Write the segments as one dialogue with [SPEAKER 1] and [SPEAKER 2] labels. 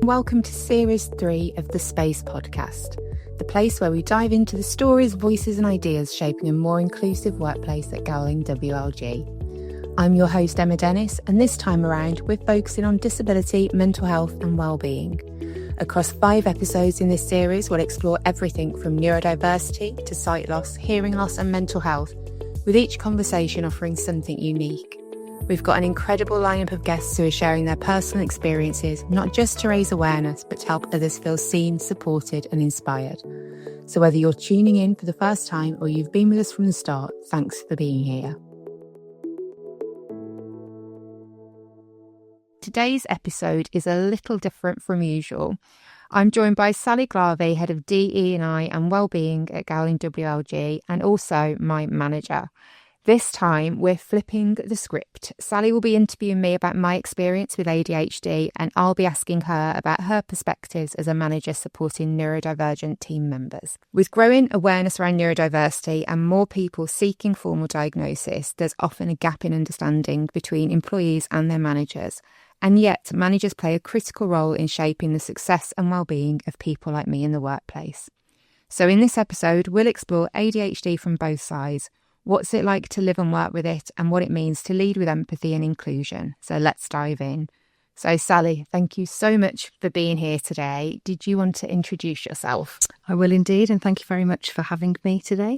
[SPEAKER 1] welcome to Series 3 of the Space Podcast, the place where we dive into the stories, voices and ideas shaping a more inclusive workplace at Gowling WLG. I'm your host Emma Dennis, and this time around we're focusing on disability, mental health and wellbeing. Across 5 episodes in this series, we'll explore everything from neurodiversity to sight loss, hearing loss and mental health, with each conversation offering something unique. We've got an incredible lineup of guests who are sharing their personal experiences, not just to raise awareness, but to help others feel seen, supported and inspired. So whether you're tuning in for the first time or you've been with us from the start, thanks for being here. Today's episode is a little different from usual. I'm joined by Sally Glarvey, Head of DE&I and Wellbeing at Gowling WLG, and also my manager. This time, we're flipping the script. Sally will be interviewing me about my experience with ADHD, and I'll be asking her about her perspectives as a manager supporting neurodivergent team members. With growing awareness around neurodiversity and more people seeking formal diagnosis, there's often a gap in understanding between employees and their managers. And yet, managers play a critical role in shaping the success and well-being of people like me in the workplace. So in this episode, we'll explore ADHD from both sides. What's it like to live and work with it, and what it means to lead with empathy and inclusion. So let's dive in. So Sally, thank you so much for being here today. Did you want to introduce yourself?
[SPEAKER 2] I will indeed, and thank you very much for having me today.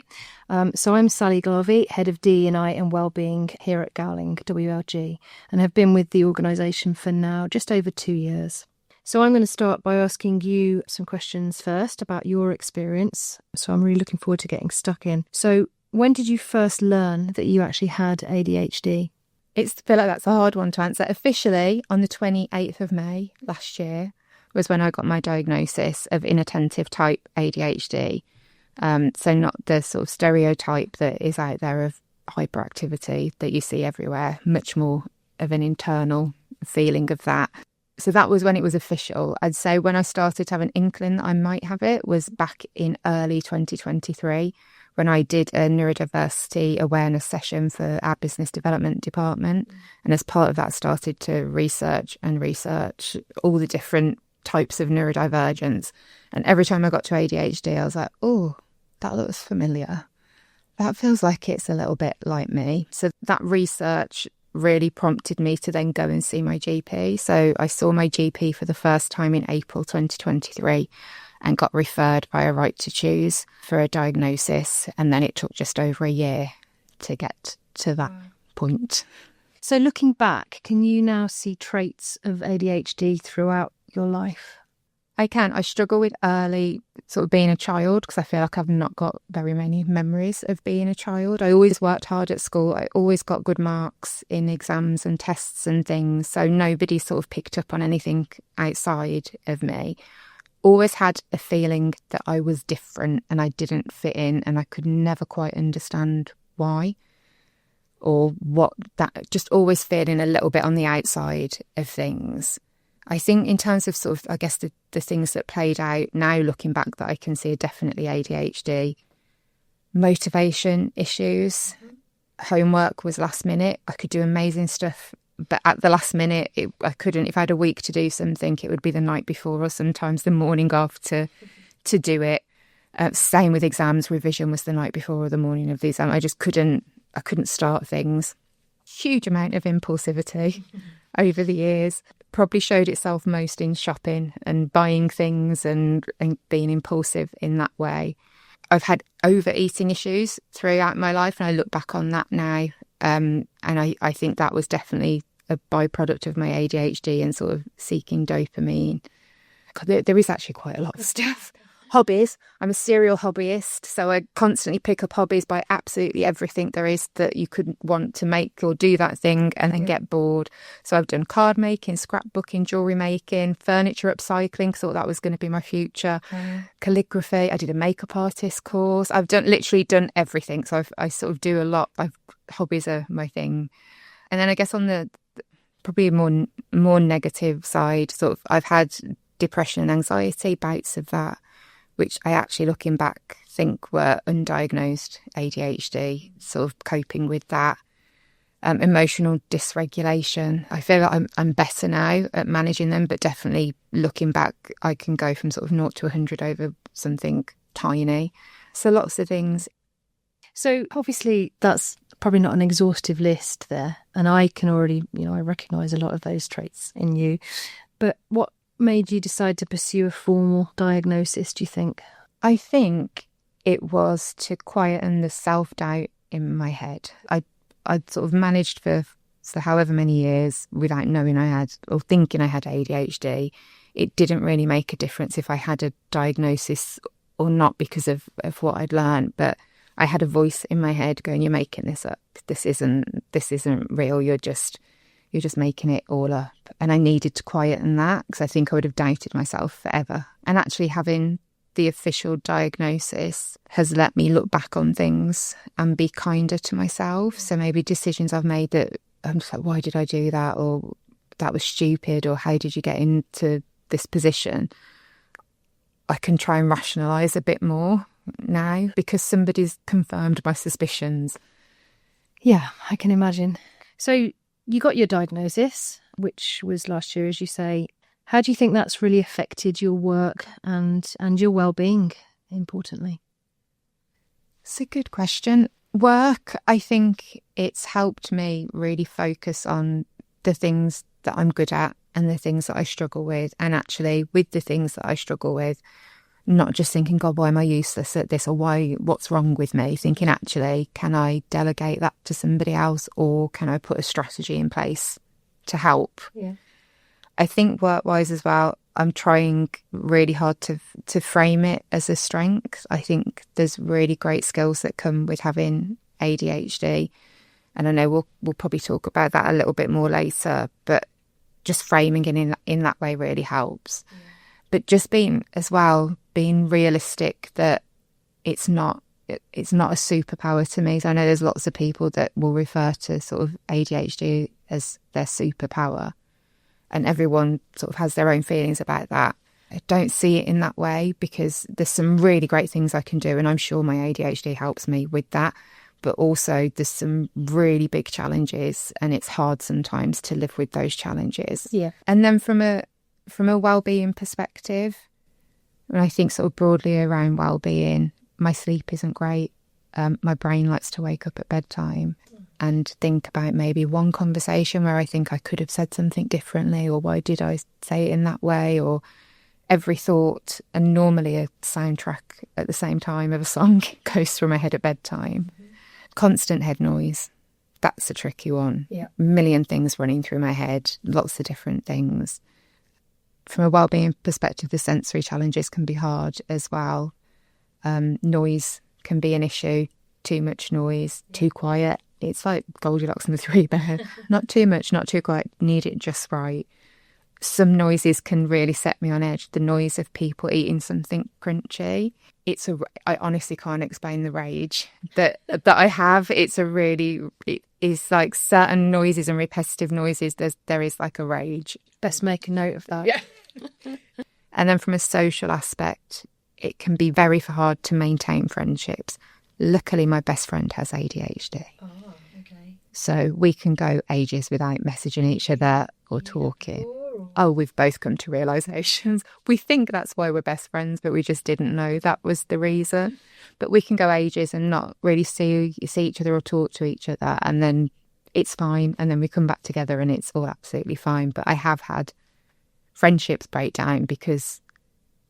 [SPEAKER 2] So I'm Sally Glarvey, Head of DE&I and Wellbeing here at Gowling WLG, and have been with the organisation for now just over 2 years. So I'm going to start by asking you some questions first about your experience. So I'm really looking forward to getting stuck in. So when did you first learn that you actually had ADHD?
[SPEAKER 1] I feel like that's a hard one to answer. Officially, on the 28th of May last year was when I got my diagnosis of inattentive type ADHD. So not the sort of stereotype that is out there of hyperactivity that you see everywhere, much more of an internal feeling of that. So that was when it was official. I'd say when I started to have an inkling that I might have it was back in early 2023. When I did a neurodiversity awareness session for our business development department. And as part of that, started to research all the different types of neurodivergence. And every time I got to ADHD, I was like, oh, that looks familiar. That feels like it's a little bit like me. So that research really prompted me to then go and see my GP. So I saw my GP for the first time in April 2023. And got referred by a right to choose for a diagnosis. And then it took just over a year to get to that point.
[SPEAKER 2] So looking back, can you now see traits of ADHD throughout your life?
[SPEAKER 1] I can. I struggle with early sort of being a child because I feel like I've not got very many memories of being a child. I always worked hard at school. I always got good marks in exams and tests and things. So nobody sort of picked up on anything outside of me. Always had a feeling that I was different and I didn't fit in, and I could never quite understand why or what. That just always feeling a little bit on the outside of things. I think in terms of sort of, I guess, the things that played out now looking back that I can see are definitely ADHD. Motivation issues. Homework was last minute. I could do amazing stuff. But at the last minute, I couldn't. If I had a week to do something, it would be the night before or sometimes the morning of to do it. Same with exams. Revision was the night before or the morning of the exam. I couldn't start things. Huge amount of impulsivity over the years. Probably showed itself most in shopping and buying things and being impulsive in that way. I've had overeating issues throughout my life, and I look back on that now. And I think that was definitely a byproduct of my ADHD and sort of seeking dopamine. There is actually quite a lot of stuff. Hobbies. I'm a serial hobbyist, so I constantly pick up hobbies by absolutely everything there is that you could want to make or do that thing and then get bored. So I've done card making, scrapbooking, jewellery making, furniture upcycling, thought that was going to be my future. Calligraphy. I did a makeup artist course. I've literally done everything. So I sort of do a lot. Hobbies are my thing. And then I guess on the probably more negative side, sort of I've had depression and anxiety, bouts of that, which I actually, looking back, think were undiagnosed ADHD, sort of coping with that. emotional dysregulation. I feel like I'm better now at managing them, but definitely looking back, I can go from sort of 0 to 100 over something tiny. So lots of things.
[SPEAKER 2] So obviously that's probably not an exhaustive list there. And I can already, I recognise a lot of those traits in you. But what made you decide to pursue a formal diagnosis, do you think?
[SPEAKER 1] I think it was to quieten the self-doubt in my head. I'd sort of managed for however many years without knowing I had, or thinking I had ADHD. It didn't really make a difference if I had a diagnosis or not because of what I'd learned, but I had a voice in my head going, "You're making this up. This isn't real. You're just making it all up." And I needed to quieten that because I think I would have doubted myself forever. And actually having the official diagnosis has let me look back on things and be kinder to myself. So maybe decisions I've made that I'm just like, why did I do that? Or that was stupid, or how did you get into this position? I can try and rationalise a bit more now because somebody's confirmed my suspicions.
[SPEAKER 2] Yeah, I can imagine. So you got your diagnosis, which was last year, as you say. How do you think that's really affected your work and your well-being, importantly?
[SPEAKER 1] It's a good question. Work, I think it's helped me really focus on the things that I'm good at and the things that I struggle with. And actually, with the things that I struggle with, not just thinking, God, why am I useless at this? Or what's wrong with me? Thinking, actually, can I delegate that to somebody else? Or can I put a strategy in place to help?
[SPEAKER 2] Yeah.
[SPEAKER 1] I think work-wise as well, I'm trying really hard to frame it as a strength. I think there's really great skills that come with having ADHD. And I know we'll probably talk about that a little bit more later, but just framing it in that way really helps. Yeah. But just being realistic that it's not a superpower to me. So I know there's lots of people that will refer to sort of ADHD as their superpower. And everyone sort of has their own feelings about that. I don't see it in that way because there's some really great things I can do. And I'm sure my ADHD helps me with that. But also there's some really big challenges and it's hard sometimes to live with those challenges.
[SPEAKER 2] Yeah.
[SPEAKER 1] And then from a well-being perspective, and I think sort of broadly around well-being, my sleep isn't great. My brain likes to wake up at bedtime and think about maybe one conversation where I think I could have said something differently, or why did I say it in that way, or every thought, and normally a soundtrack at the same time of a song goes through my head at bedtime. Mm-hmm. Constant head noise. That's a tricky one.
[SPEAKER 2] Yeah.
[SPEAKER 1] A million things running through my head, lots of different things. From a wellbeing perspective, the sensory challenges can be hard as well. Noise can be an issue. Too much noise, too quiet. It's like Goldilocks and the Three Bears. Not too much, not too quiet. Need it just right. Some noises can really set me on edge. The noise of people eating something crunchy. I honestly can't explain the rage that I have. It is like certain noises and repetitive noises. There is like a rage.
[SPEAKER 2] Best make a note of that.
[SPEAKER 1] Yeah. And then from a social aspect, it can be very hard to maintain friendships. Luckily, my best friend has ADHD. Oh, okay. So we can go ages without messaging each other or talking. Oh, we've both come to realisations. We think that's why we're best friends, but we just didn't know that was the reason. But we can go ages and not really see each other or talk to each other, and then it's fine. And then we come back together and it's all absolutely fine. But I have had friendships break down because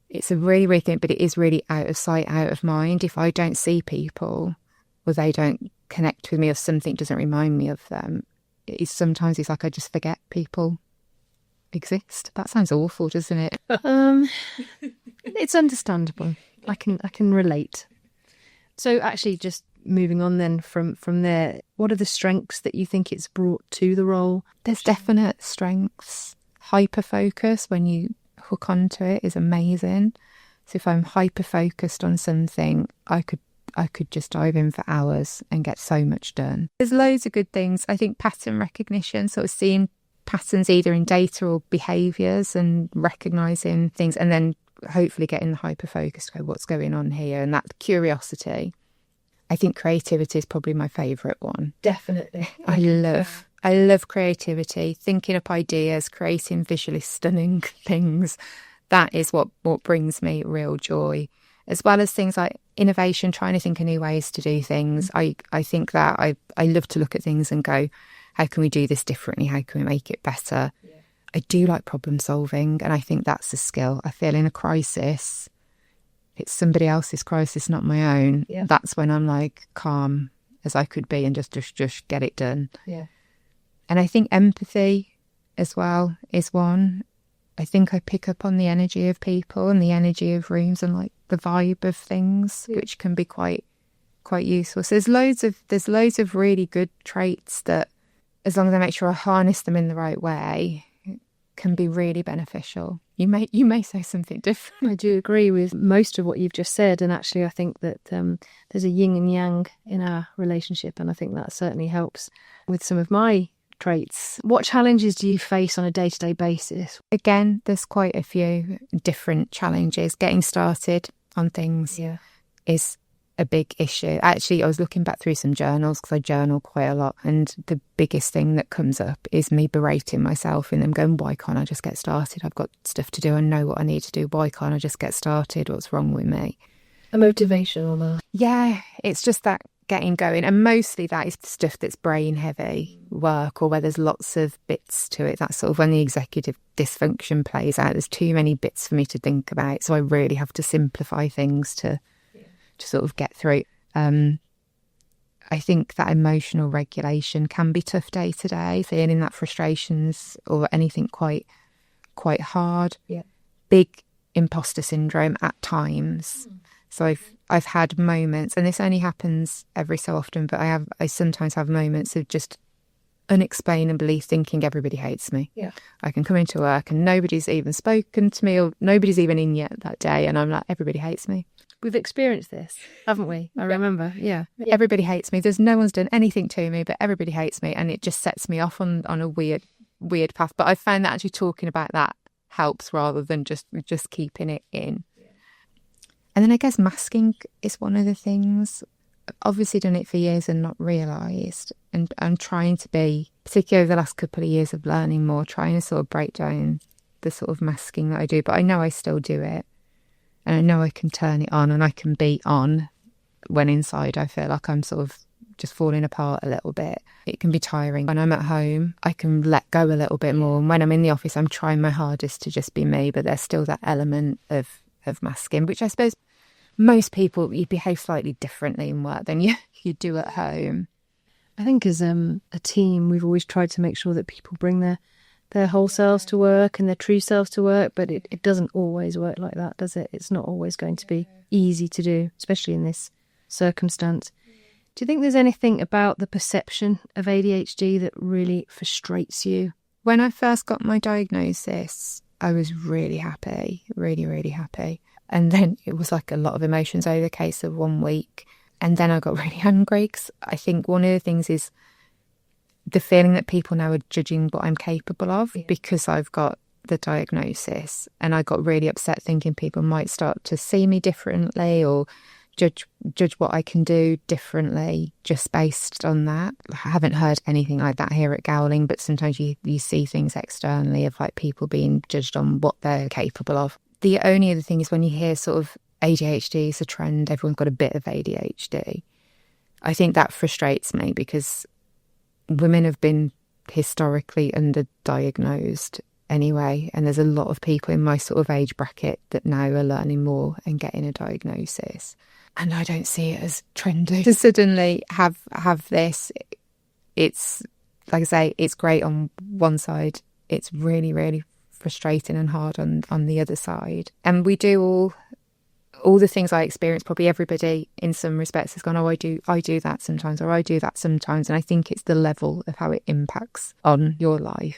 [SPEAKER 1] it's a really weird thing, but it is really out of sight, out of mind. If I don't see people or they don't connect with me or something doesn't remind me of them, sometimes it's like I just forget people exist. That sounds awful, doesn't it?
[SPEAKER 2] It's understandable. I can relate. So actually, just moving on then from there, what are the strengths that you think it's brought to the role?
[SPEAKER 1] There's definite strengths. Hyper focus, when you hook onto it, is amazing. So if I'm hyper focused on something, I could just dive in for hours and get so much done. There's loads of good things. I think pattern recognition, sort of seeing patterns either in data or behaviours and recognising things, and then hopefully getting the hyper focus to go, what's going on here, and that curiosity. I think creativity is probably my favourite one.
[SPEAKER 2] Definitely.
[SPEAKER 1] I love creativity, thinking up ideas, creating visually stunning things. That is what brings me real joy, as well as things like innovation, trying to think of new ways to do things. I think that I love to look at things and go, how can we do this differently? How can we make it better? Yeah. I do like problem solving, and I think that's a skill. I feel in a crisis, it's somebody else's crisis, not my own. Yeah. That's when I'm like calm as I could be and just get it done. Yeah. And I think empathy as well is one. I think I pick up on the energy of people and the energy of rooms and like the vibe of things, which can be quite useful. So there's loads of really good traits that, as long as I make sure I harness them in the right way, can be really beneficial. You may say something different.
[SPEAKER 2] I do agree with most of what you've just said, and actually I think that there's a yin and yang in our relationship, and I think that certainly helps with some of my traits. What challenges do you face on a day-to-day basis?
[SPEAKER 1] Again, there's quite a few different challenges. Getting started on things is a big issue. Actually, I was looking back through some journals because I journal quite a lot, and the biggest thing that comes up is me berating myself in them, going, why can't I just get started? I've got stuff to do. I know what I need to do. Why can't I just get started? What's wrong with me?
[SPEAKER 2] A motivational man.
[SPEAKER 1] Yeah, it's just that getting going, and mostly that is stuff that's brain heavy work, or where there's lots of bits to it. That's sort of when the executive dysfunction plays out. There's too many bits for me to think about, so I really have to simplify things to sort of get through. I think that emotional regulation can be tough day to day, feeling that frustrations or anything quite hard. Yeah. Big imposter syndrome at times. So I've had moments, and this only happens every so often, but I sometimes have moments of just unexplainably thinking everybody hates me. Yeah. I can come into work and nobody's even spoken to me, or nobody's even in yet that day, and I'm like, everybody hates me.
[SPEAKER 2] We've experienced this, haven't we? I remember, yeah.
[SPEAKER 1] Everybody hates me. There's no one's done anything to me, but everybody hates me, and it just sets me off on a weird path. But I found that actually talking about that helps rather than just keeping it in. And then I guess masking is one of the things. I've obviously done it for years and not realised. And I'm trying to be, particularly over the last couple of years of learning more, trying to sort of break down the sort of masking that I do. But I know I still do it. And I know I can turn it on, and I can be on when inside I feel like I'm sort of just falling apart a little bit. It can be tiring. When I'm at home, I can let go a little bit more. And when I'm in the office, I'm trying my hardest to just be me. But there's still that element of masking, which I suppose most people, you behave slightly differently in work than you do at home.
[SPEAKER 2] I think as a team, we've always tried to make sure that people bring their whole selves to work and their true selves to work, but it doesn't always work like that, does it? It's not always going to be easy to do, especially in this circumstance. Do you think there's anything about the perception of ADHD that really frustrates you?
[SPEAKER 1] When I first got my diagnosis, I was really happy, really, really happy. And then it was like a lot of emotions over the case of 1 week. And then I got really angry, because I think one of the things is the feeling that people now are judging what I'm capable of because I've got the diagnosis. And I got really upset thinking people might start to see me differently or judge what I can do differently just based on that. I haven't heard anything like that here at Gowling, but sometimes you see things externally of like people being judged on what they're capable of. The only other thing is when you hear sort of ADHD is a trend, everyone's got a bit of ADHD. I think that frustrates me because women have been historically underdiagnosed anyway, and there's a lot of people in my sort of age bracket that now are learning more and getting a diagnosis. And I don't see it as trendy to suddenly have this. It's, like I say, it's great on one side. It's really, really frustrating and hard on the other side. And we do all the things I experience. Probably everybody in some respects has gone, oh, I do that sometimes, or I do that sometimes. And I think it's the level of how it impacts on your life.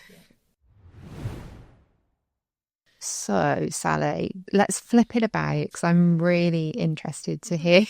[SPEAKER 1] So, Sally, let's flip it about, because I'm really interested to hear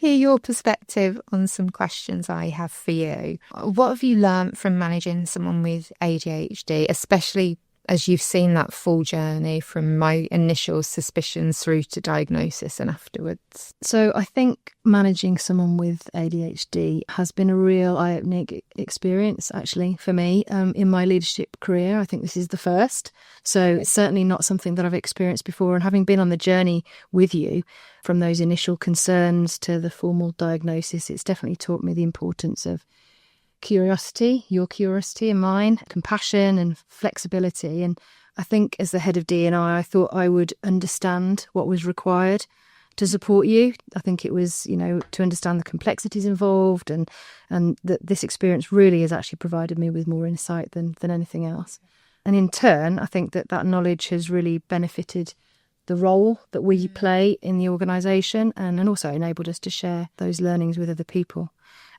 [SPEAKER 1] your perspective on some questions I have for you. What have you learned from managing someone with ADHD, especially as you've seen that full journey from my initial suspicions through to diagnosis and afterwards?
[SPEAKER 2] So I think managing someone with ADHD has been a real eye-opening experience, actually, for me in my leadership career. I think this is the first. So it's certainly not something that I've experienced before. And having been on the journey with you from those initial concerns to the formal diagnosis, it's definitely taught me the importance of curiosity, your curiosity and mine, compassion and flexibility. And I think as the head of D&I, I thought I would understand what was required to support you. I think it was, to understand the complexities involved, and that this experience really has actually provided me with more insight than anything else. And in turn, I think that knowledge has really benefited the role that we play in the organisation, and also enabled us to share those learnings with other people.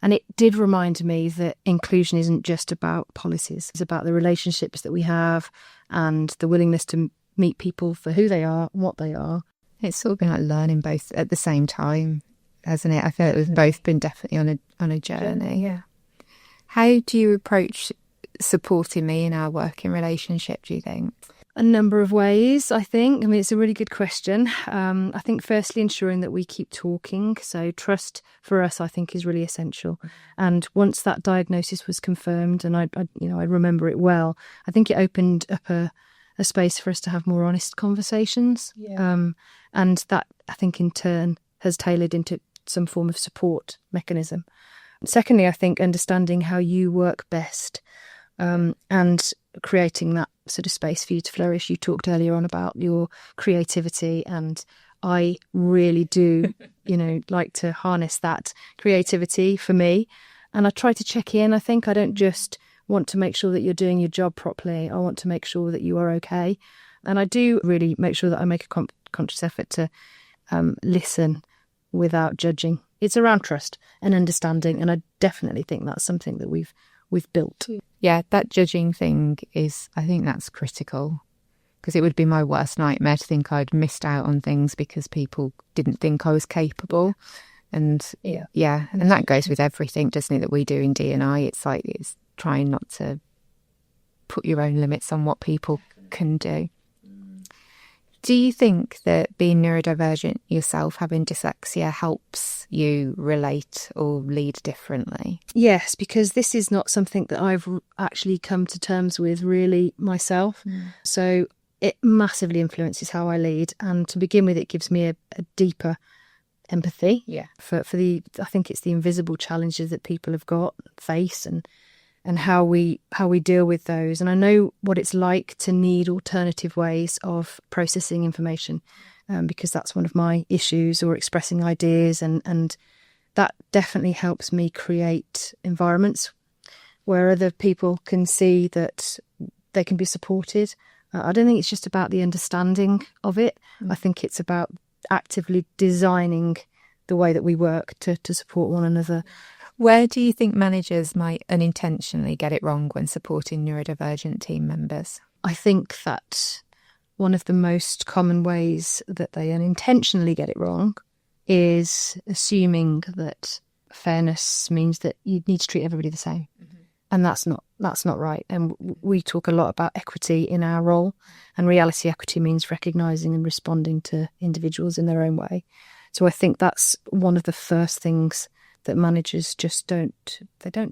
[SPEAKER 2] And it did remind me that inclusion isn't just about policies. It's about the relationships that we have and the willingness to meet people for who they are, what they are.
[SPEAKER 1] It's sort of been like learning both at the same time, hasn't it? I feel like we've both been definitely on a journey.
[SPEAKER 2] Yeah.
[SPEAKER 1] How do you approach supporting me in our working relationship, do you think?
[SPEAKER 2] A number of ways, I think. I mean, it's a really good question. I think firstly, ensuring that we keep talking. So trust for us, I think, is really essential. And once that diagnosis was confirmed, and I remember it well, I think it opened up a space for us to have more honest conversations. Yeah. And that, I think, in turn has tailored into some form of support mechanism. Secondly, I think understanding how you work best, and creating that sort of space for you to flourish. You talked earlier on about your creativity, and I really do, like to harness that creativity for me. And I try to check in. I think I don't just want to make sure that you're doing your job properly. I want to make sure that you are okay. And I do really make sure that I make a conscious effort to listen without judging. It's around trust and understanding. And I definitely think that's something that we've built.
[SPEAKER 1] Yeah, that judging thing I think that's critical, because it would be my worst nightmare to think I'd missed out on things because people didn't think I was capable. And yeah, and that goes with everything, doesn't it, that we do in D&I. It's like, it's trying not to put your own limits on what people can do. Do you think that being neurodivergent yourself, having dyslexia, helps you relate or lead differently?
[SPEAKER 2] Yes, because this is not something that I've actually come to terms with really myself. So it massively influences how I lead. And to begin with, it gives me a deeper empathy for I think it's the invisible challenges that people have got, face, and how we deal with those. And I know what it's like to need alternative ways of processing information, because that's one of my issues, or expressing ideas. And that definitely helps me create environments where other people can see that they can be supported. I don't think it's just about the understanding of it. I think it's about actively designing the way that we work to support one another.
[SPEAKER 1] Where do you think managers might unintentionally get it wrong when supporting neurodivergent team members?
[SPEAKER 2] I think that one of the most common ways that they unintentionally get it wrong is assuming that fairness means that you need to treat everybody the same. And that's not right. And we talk a lot about equity in our role, and reality equity means recognising and responding to individuals in their own way. So I think that's one of the first things that managers just don't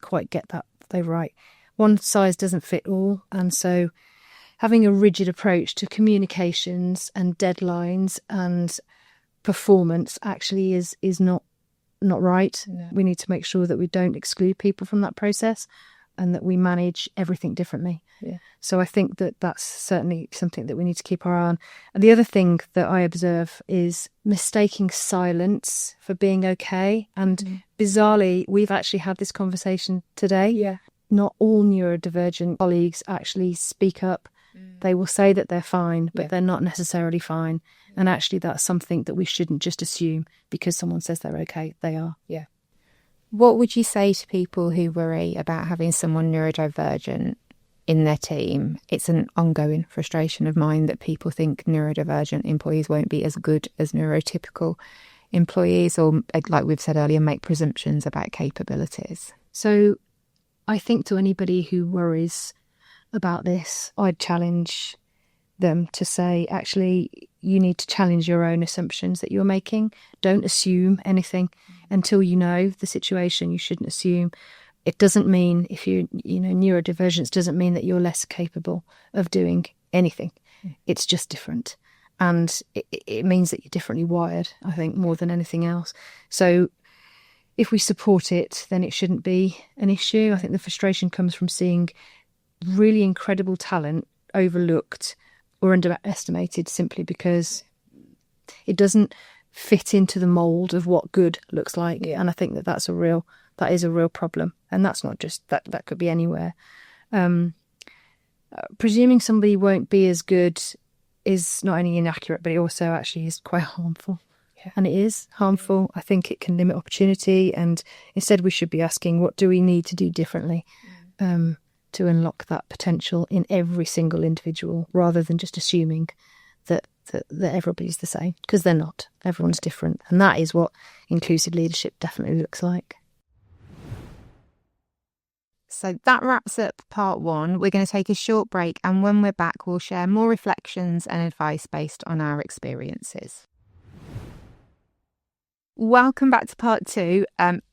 [SPEAKER 2] quite get that they right. One size doesn't fit all. And so having a rigid approach to communications and deadlines and performance actually is not right. No. We need to make sure that we don't exclude people from that process, and that we manage everything differently. Yeah. So I think that that's certainly something that we need to keep our eye on. And the other thing that I observe is mistaking silence for being okay. And bizarrely, we've actually had this conversation today. Yeah. Not all neurodivergent colleagues actually speak up. They will say that they're fine, but they're not necessarily fine. And actually, that's something that we shouldn't just assume because someone says they're okay. They are. Yeah.
[SPEAKER 1] What would you say to people who worry about having someone neurodivergent in their team? It's an ongoing frustration of mine that people think neurodivergent employees won't be as good as neurotypical employees, or, like we've said earlier, make presumptions about capabilities.
[SPEAKER 2] So I think to anybody who worries about this, I'd challenge them to say, actually, you need to challenge your own assumptions that you're making. Don't assume anything until you know the situation. You shouldn't assume. It doesn't mean, if neurodivergence doesn't mean that you're less capable of doing anything. It's just different. And it means that you're differently wired, I think, more than anything else. So if we support it, then it shouldn't be an issue. I think the frustration comes from seeing really incredible talent overlooked or underestimated simply because it doesn't fit into the mould of what good looks like. And I think that is a real problem. And that's not just that could be anywhere. Presuming somebody won't be as good is not only inaccurate, but it also actually is quite harmful. And it is harmful. I think it can limit opportunity, and instead we should be asking, what do we need to do differently to unlock that potential in every single individual, rather than just assuming that everybody's the same, because they're not. Everyone's different, and that is what inclusive leadership definitely looks like.
[SPEAKER 1] So that wraps up part 1. We're going to take a short break, and when we're back, we'll share more reflections and advice based on our experiences. Welcome back to part 2.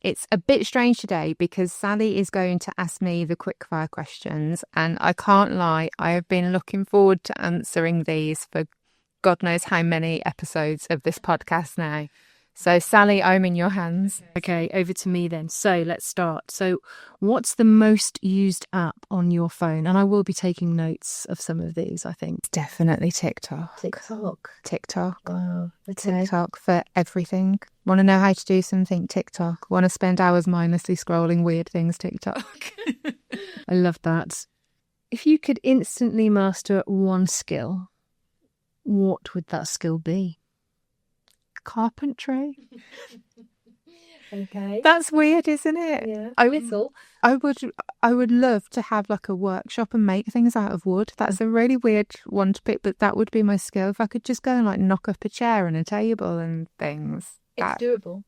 [SPEAKER 1] It's a bit strange today because Sally is going to ask me the quickfire questions, and I can't lie, I have been looking forward to answering these for God knows how many episodes of this podcast now. So Sally, I'm in your hands.
[SPEAKER 2] Okay, over to me then. So let's start. So what's the most used app on your phone? And I will be taking notes of some of these, I think.
[SPEAKER 1] It's definitely TikTok.
[SPEAKER 2] TikTok. Wow. Okay.
[SPEAKER 1] TikTok for everything. Want to know how to do something? TikTok. Want to spend hours mindlessly scrolling weird things? TikTok.
[SPEAKER 2] I love that. If you could instantly master one skill, what would that skill be?
[SPEAKER 1] Carpentry.
[SPEAKER 2] Okay.
[SPEAKER 1] That's weird, isn't it?
[SPEAKER 2] Yeah.
[SPEAKER 1] I would love to have like a workshop and make things out of wood. That's a really weird one to pick, but that would be my skill. If I could just go and like knock up a chair and a table and things.
[SPEAKER 2] It's doable.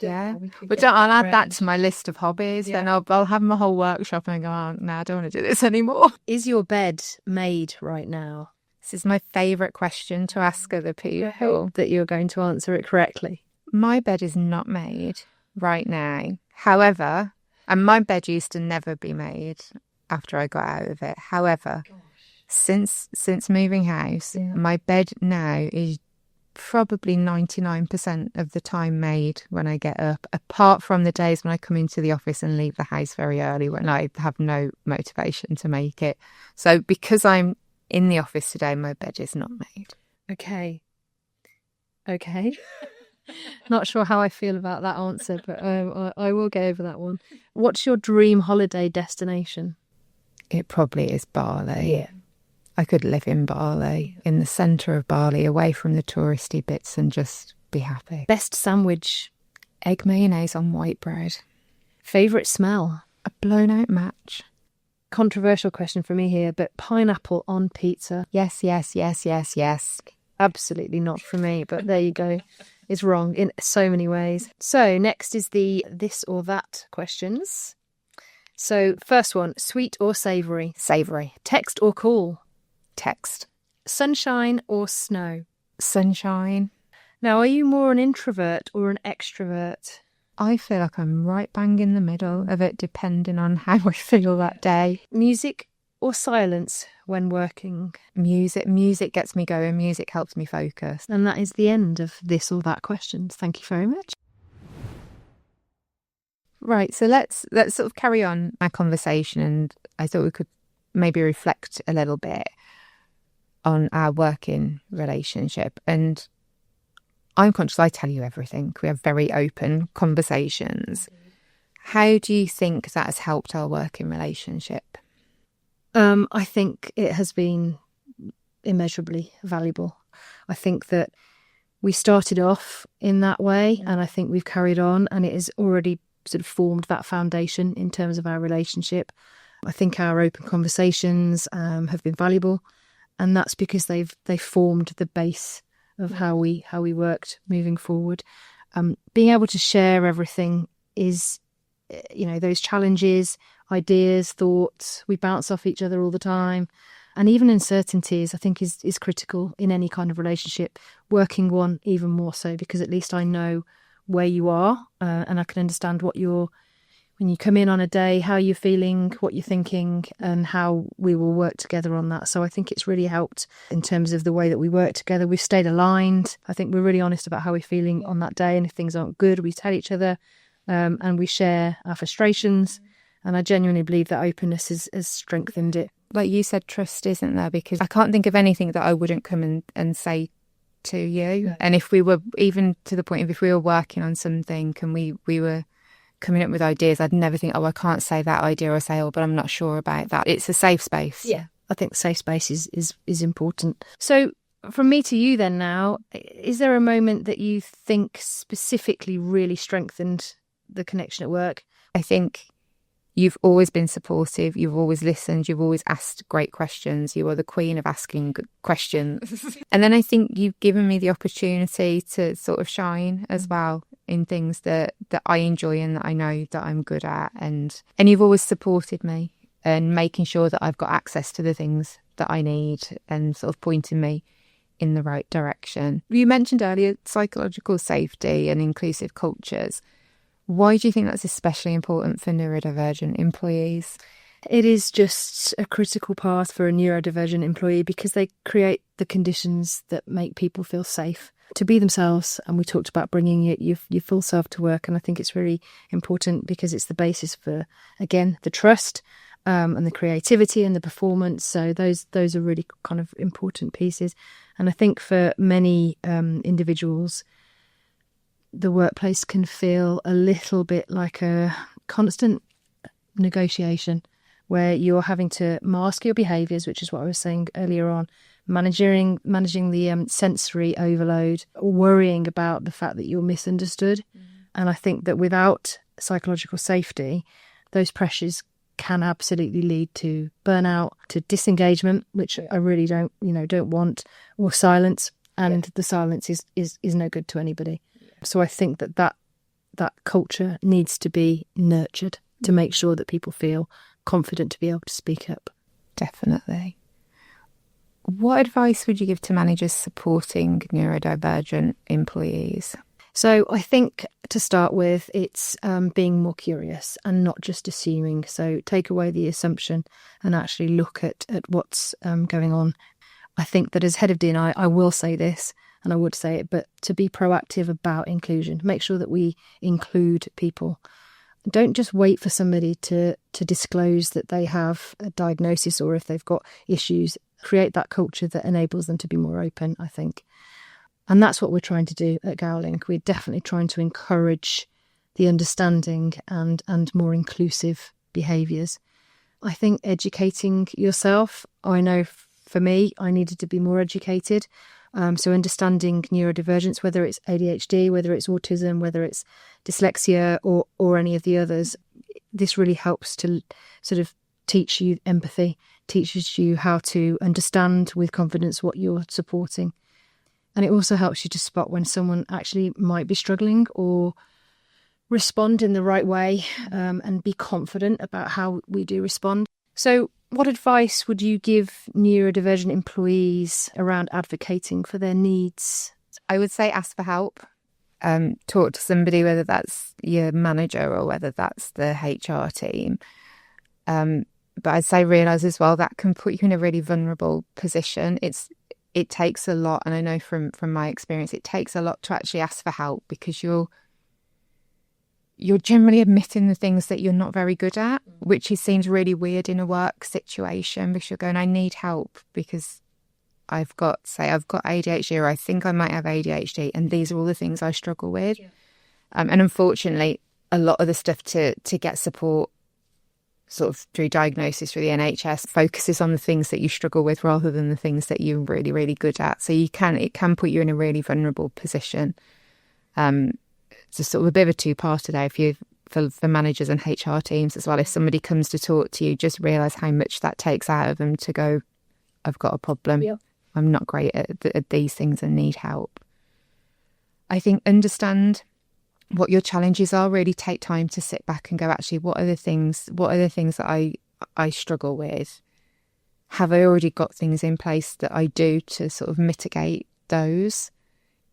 [SPEAKER 1] Yeah. But I'll add that to my list of hobbies. Yeah. Then I'll have my whole workshop and go, oh, no, I don't want to do this anymore.
[SPEAKER 2] Is your bed made right now?
[SPEAKER 1] This is my favourite question to ask other people.
[SPEAKER 2] That you're going to answer it correctly.
[SPEAKER 1] My bed is not made right now. However, and my bed used to never be made after I got out of it. However, since moving house, my bed now is probably 99% of the time made when I get up, apart from the days when I come into the office and leave the house very early when I have no motivation to make it. So because I'm in the office today, my bed is not made.
[SPEAKER 2] Okay. Not sure how I feel about that answer, but I will go over that one. What's your dream holiday destination?
[SPEAKER 1] It probably is Bali.
[SPEAKER 2] Yeah.
[SPEAKER 1] I could live in Bali, in the centre of Bali, away from the touristy bits, and just be happy.
[SPEAKER 2] Best sandwich?
[SPEAKER 1] Egg mayonnaise on white bread.
[SPEAKER 2] Favourite smell?
[SPEAKER 1] A blown out match.
[SPEAKER 2] Controversial question for me here, but pineapple on pizza?
[SPEAKER 1] Yes.
[SPEAKER 2] Absolutely not for me, but there you go. It's wrong in so many ways. So next is the this or that questions. So first one, sweet or savoury?
[SPEAKER 1] Savoury.
[SPEAKER 2] Text or call?
[SPEAKER 1] Text.
[SPEAKER 2] Sunshine or snow?
[SPEAKER 1] Sunshine.
[SPEAKER 2] Now, are you more an introvert or an extrovert?
[SPEAKER 1] I feel like I'm right bang in the middle of it, depending on how I feel that day.
[SPEAKER 2] Music or silence when working?
[SPEAKER 1] Music gets me going. Music helps me focus.
[SPEAKER 2] And that is the end of this or that questions. Thank you very much.
[SPEAKER 1] Right, so let's sort of carry on our conversation, and I thought we could maybe reflect a little bit on our working relationship. And I'm conscious I tell you everything. We have very open conversations. How do you think that has helped our working relationship?
[SPEAKER 2] I think it has been immeasurably valuable. I think that we started off in that way, and I think we've carried on, and it has already sort of formed that foundation in terms of our relationship. I think our open conversations have been valuable, and that's because they've formed the base of how we worked moving forward. Being able to share everything is, those challenges ideas, thoughts. We bounce off each other all the time. And even uncertainties, I think, is critical in any kind of relationship. Working one even more so, because at least I know where you are, and I can understand when you come in on a day, how you're feeling, what you're thinking, and how we will work together on that. So I think it's really helped in terms of the way that we work together. We've stayed aligned. I think we're really honest about how we're feeling on that day. And if things aren't good, we tell each other, and we share our frustrations. And I genuinely believe that openness has strengthened it.
[SPEAKER 1] Like you said, trust, isn't there? Because I can't think of anything that I wouldn't come and say to you. And if we were, even to the point of if we were working on something and we were coming up with ideas, I'd never think, I can't say that idea, or say, but I'm not sure about that. It's a safe space.
[SPEAKER 2] Yeah, I think the safe space is important. So from me to you then now, is there a moment that you think specifically really strengthened the connection at work?
[SPEAKER 1] I think you've always been supportive. You've always listened. You've always asked great questions. You are the queen of asking good questions. And then I think you've given me the opportunity to sort of shine as well in things that I enjoy and that I know that I'm good at. And you've always supported me and making sure that I've got access to the things that I need and sort of pointing me in the right direction. You mentioned earlier psychological safety and inclusive cultures. Why do you think that's especially important for neurodivergent employees?
[SPEAKER 2] It is just a critical path for a neurodivergent employee because they create the conditions that make people feel safe to be themselves. And we talked about bringing your full self to work. And I think it's really important because it's the basis for, again, the trust and the creativity and the performance. So those are really kind of important pieces. And I think for many individuals, the workplace can feel a little bit like a constant negotiation where you're having to mask your behaviours, which is what I was saying earlier on, managing the sensory overload, worrying about the fact that you're misunderstood. And I think that without psychological safety, those pressures can absolutely lead to burnout, to disengagement, which I really don't want, or silence. And the silence is no good to anybody. So I think that culture needs to be nurtured to make sure that people feel confident to be able to speak up.
[SPEAKER 1] Definitely. What advice would you give to managers supporting neurodivergent employees?
[SPEAKER 2] So I think to start with, it's being more curious and not just assuming. So take away the assumption and actually look at what's going on. I think that as head of D&I, I will say this, and I would say it, but to be proactive about inclusion, make sure that we include people. Don't just wait for somebody to disclose that they have a diagnosis or if they've got issues. Create that culture that enables them to be more open, I think. And that's what we're trying to do at Gowling. We're definitely trying to encourage the understanding and more inclusive behaviours. I think educating yourself, I know for me, I needed to be more educated. So understanding neurodivergence, whether it's ADHD, whether it's autism, whether it's dyslexia or any of the others, this really helps to sort of teach you empathy, teaches you how to understand with confidence what you're supporting. And it also helps you to spot when someone actually might be struggling or respond in the right way and be confident about how we do respond. So what advice would you give neurodivergent employees around advocating for their needs?
[SPEAKER 1] I would say ask for help. Talk to somebody, whether that's your manager or whether that's the HR team. But I'd say realise as well that can put you in a really vulnerable position. It takes a lot, and I know from my experience, it takes a lot to actually ask for help because you're generally admitting the things that you're not very good at, which seems really weird in a work situation because you're going, I need help because I've got ADHD or I think I might have ADHD and these are all the things I struggle with. Yeah. And unfortunately, a lot of the stuff to get support sort of through diagnosis through the NHS focuses on the things that you struggle with rather than the things that you're really, really good at. So it can put you in a really vulnerable position. It's a sort of a bit of a two-parter there for managers and HR teams as well. If somebody comes to talk to you, just realise how much that takes out of them to go, I've got a problem. Yeah. I'm not great at these things and need help. I think understand what your challenges are. Really take time to sit back and go, actually, what are the things that I struggle with? Have I already got things in place that I do to sort of mitigate those?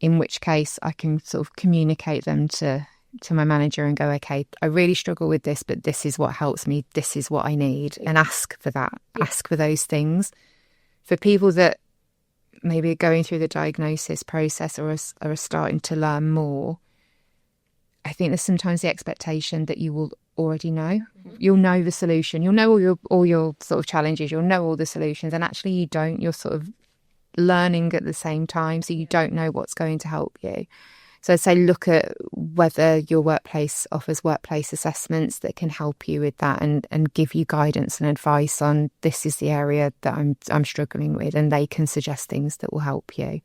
[SPEAKER 1] In which case I can sort of communicate them to my manager and go, okay, I really struggle with this, but this is what helps me. This is what I need. And ask for that, ask for those things. For people that maybe are going through the diagnosis process or are starting to learn more, I think there's sometimes the expectation that you will already know. You'll know the solution. You'll know all your sort of challenges. You'll know all the solutions. And actually you don't. You're sort of learning at the same time, so you don't know what's going to help you. So I'd say look at whether your workplace offers workplace assessments that can help you with that and give you guidance and advice on, this is the area that I'm struggling with, and they can suggest things that will help you.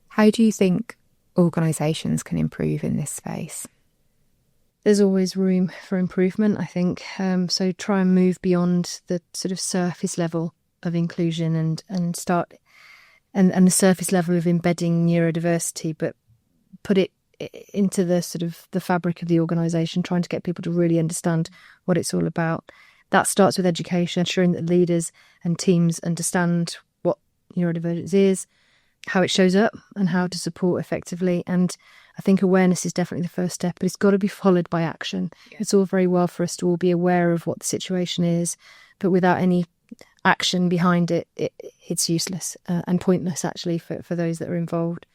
[SPEAKER 1] How do you think organisations can improve in this space?
[SPEAKER 2] There's always room for improvement, I think. So try and move beyond the sort of surface level of inclusion and start and the surface level of embedding neurodiversity, but put it into the sort of the fabric of the organisation, trying to get people to really understand what it's all about. That starts with education, ensuring that leaders and teams understand what neurodivergence is, how it shows up and how to support effectively. And I think awareness is definitely the first step, but it's got to be followed by action. Yeah. It's all very well for us to all be aware of what the situation is, but without any action behind it, it's useless and pointless actually for those that are involved.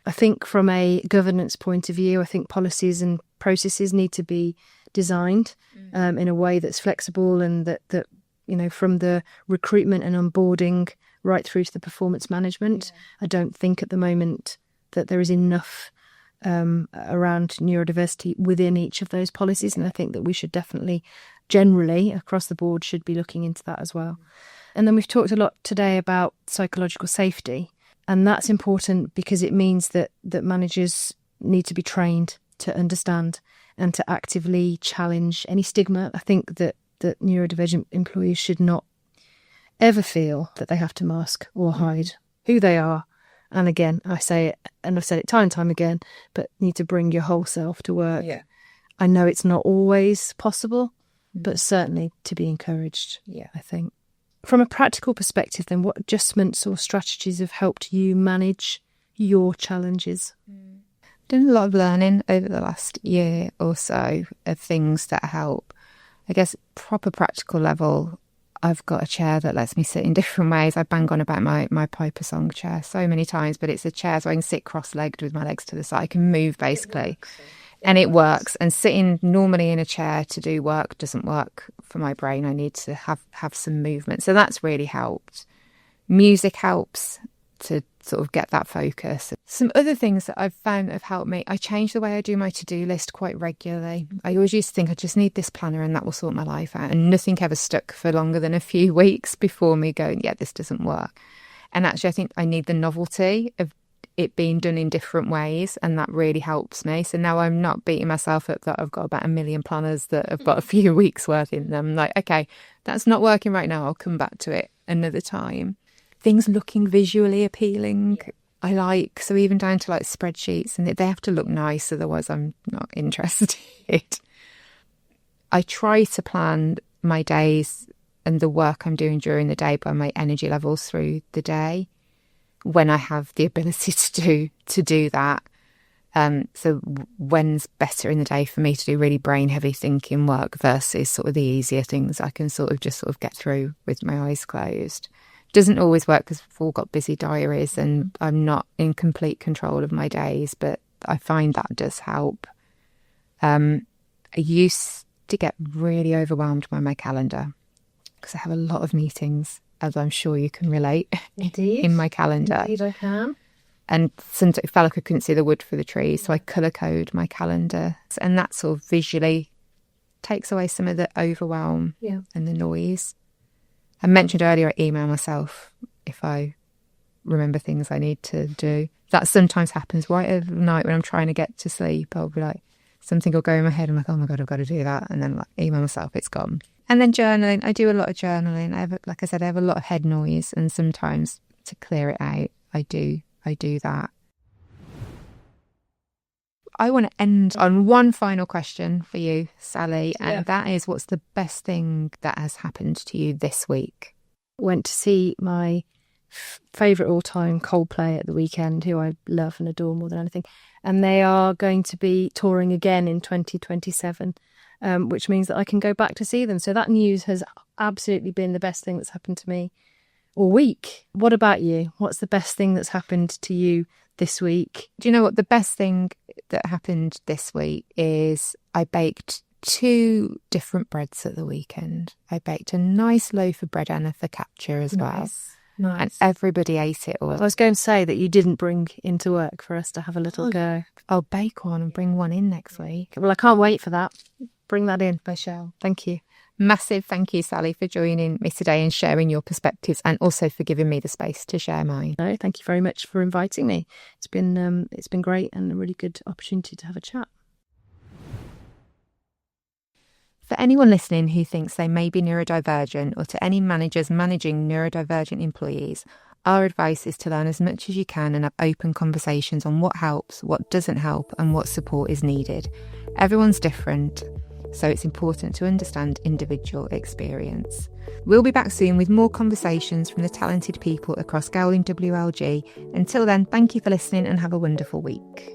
[SPEAKER 2] I think from a governance point of view, I think policies and processes need to be designed in a way that's flexible, and that you know, from the recruitment and onboarding right through to the performance management. Yeah. I don't think at the moment that there is enough around neurodiversity within each of those policies, and I think that we should definitely, generally across the board, should be looking into that as well. And then we've talked a lot today about psychological safety, and that's important because it means that managers need to be trained to understand and to actively challenge any stigma. I think that neurodivergent employees should not ever feel that they have to mask or hide who they are. And again, I say it, and I've said it time and time again, but need to bring your whole self to work. Yeah. I know it's not always possible, but certainly to be encouraged, I think. From a practical perspective, then, what adjustments or strategies have helped you manage your challenges?
[SPEAKER 1] Done a lot of learning over the last year or so of things that help. I guess proper practical level, I've got a chair that lets me sit in different ways. I bang on about my Piper Song chair so many times, but it's a chair so I can sit cross-legged with my legs to the side. I can move basically. It works. And sitting normally in a chair to do work doesn't work for my brain. I need to have some movement. So that's really helped. Music helps to sort of get that focus. Some other things that I've found have helped me, I change the way I do my to-do list quite regularly. I always used to think I just need this planner and that will sort my life out. And nothing ever stuck for longer than a few weeks before me going, yeah, this doesn't work. And actually, I think I need the novelty of it being done in different ways, and that really helps me. So now I'm not beating myself up that I've got about 1 million planners that have got a few weeks worth in them. I'm like, okay, that's not working right now. I'll come back to it another time. Things looking visually appealing, I like. So even down to like spreadsheets, and they have to look nice, otherwise I'm not interested. I try to plan my days and the work I'm doing during the day by my energy levels through the day, when I have the ability to do that. So when's better in the day for me to do really brain heavy thinking work versus sort of the easier things I can sort of get through with my eyes closed. Doesn't always work because we've all got busy diaries and I'm not in complete control of my days, but I find that does help. I used to get really overwhelmed by my calendar because I have a lot of meetings, as I'm sure you can relate.
[SPEAKER 2] Indeed.
[SPEAKER 1] In my calendar.
[SPEAKER 2] Indeed, I can.
[SPEAKER 1] And sometimes it felt like I couldn't see the wood for the trees, so I colour code my calendar. And that sort of visually takes away some of the overwhelm and the noise. I mentioned earlier I email myself if I remember things I need to do. That sometimes happens right over the night when I'm trying to get to sleep. I'll be like, something will go in my head. I'm like, oh my God, I've got to do that. And then email myself, it's gone. And then journaling. I do a lot of journaling. I have a lot of head noise, and sometimes to clear it out, I do that. I want to end on one final question for you, Sally, and that is, what's the best thing that has happened to you this week?
[SPEAKER 2] Went to see my favourite all-time Coldplay at the weekend, who I love and adore more than anything, and they are going to be touring again in 2027, which means that I can go back to see them. So that news has absolutely been the best thing that's happened to me all week. What about you? What's the best thing that's happened to you this week?
[SPEAKER 1] Do you know what the best thing that happened this week is? I baked 2 different breads at the weekend. I baked a nice loaf of bread and a focaccia as well.
[SPEAKER 2] Nice.
[SPEAKER 1] And everybody ate it all.
[SPEAKER 2] I was going to say that you didn't bring into work for us to have a little go.
[SPEAKER 1] I'll bake one and bring one in next week.
[SPEAKER 2] Well, I can't wait for that. Bring that in.
[SPEAKER 1] I shall.
[SPEAKER 2] Thank you.
[SPEAKER 1] Massive thank you, Sally, for joining me today and sharing your perspectives, and also for giving me the space to share mine.
[SPEAKER 2] No, thank you very much for inviting me. It's been great and a really good opportunity to have a chat.
[SPEAKER 1] For anyone listening who thinks they may be neurodivergent, or to any managers managing neurodivergent employees, our advice is to learn as much as you can and have open conversations on what helps, what doesn't help, and what support is needed. Everyone's different, so it's important to understand individual experience. We'll be back soon with more conversations from the talented people across Gowling WLG. Until then, thank you for listening and have a wonderful week.